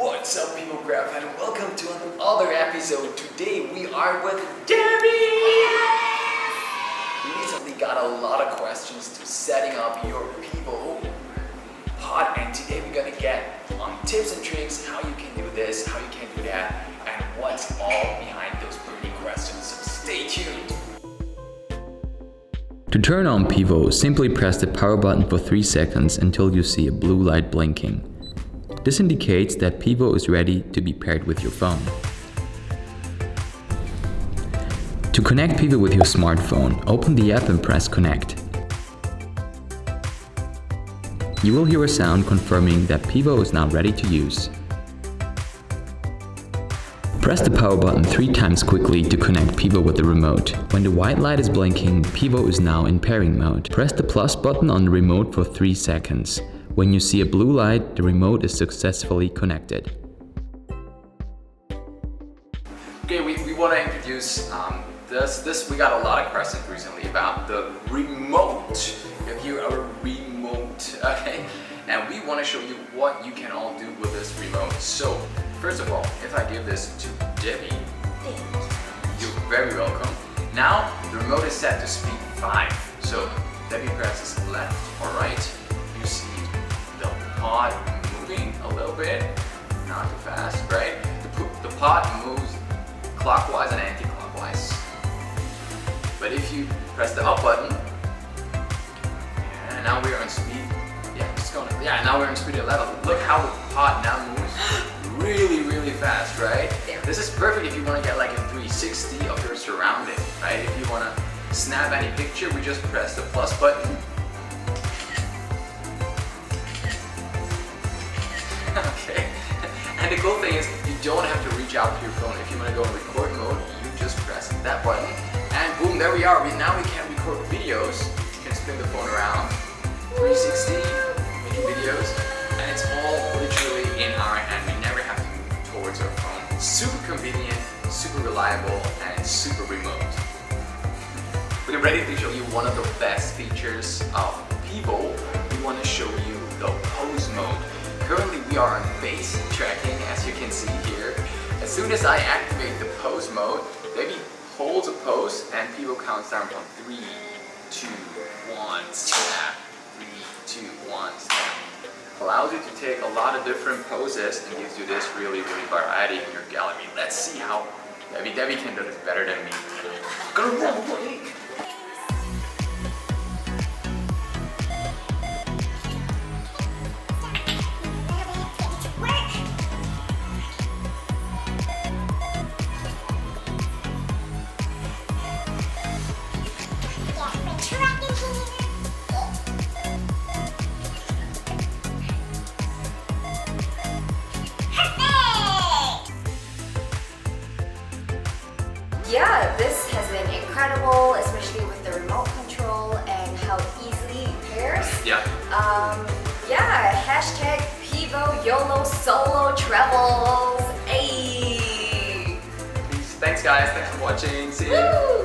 What's up, Pivographers, and welcome to another episode. Today we are with Debbie! We recently got a lot of questions to setting up your Pivo pod, and today we're gonna get on tips and tricks, how you can do this, how you can do that, and what's all behind those burning questions. So stay tuned. To turn on Pivo, simply press the power button for 3 seconds until you see a blue light blinking. This indicates that Pivo is ready to be paired with your phone. To connect Pivo with your smartphone, open the app and press connect. You will hear a sound confirming that Pivo is now ready to use. Press the power button 3 times quickly to connect Pivo with the remote. When the white light is blinking, Pivo is now in pairing mode. Press the plus button on the remote for 3 seconds. When you see a blue light, the remote is successfully connected. Okay, we want to introduce this. We got a lot of questions recently about the remote. You have here a remote, okay? And we want to show you what you can all do with this remote. So, first of all, if I give this to Debbie, you're very welcome. Now, the remote is set to speed 5. So, Debbie presses left or right. You see the pod moving a little bit, not too fast, right? The pod moves clockwise and anti-clockwise. But if you press the up button, and now we're on speed, now we're on speed 11. Look how the pod now moves really fast, right? This is perfect if you want to get like a 360 of your surrounding, right? If you want to snap any picture, we just press the plus button. Okay, and the cool thing is you don't have to reach out to your phone. If you want to go in record mode, you just press that button and boom, there we are. Now we can record videos. You can spin the phone around 360, making videos, and it's all literally in our hand. We never have to move towards our phone. Super convenient, super reliable, and super remote. We're ready to show you one of the best features of Pivo. We want to show you the pose mode. Currently we are on base tracking, as you can see here. As soon as I activate the pose mode, Debbie holds a pose and Pivo counts down from 3, 2, 1, snap. 3, 2, 1, snap. Allows you to take a lot of different poses and gives you this really variety in your gallery. Let's see how Debbie can do this better than me. Go roll, boy. Yeah, this has been incredible, especially with the remote control and how easily it pairs. Yeah. Hashtag Pivo YOLO Solo Travels. Hey. Thanks guys, thanks for watching. See you. Woo!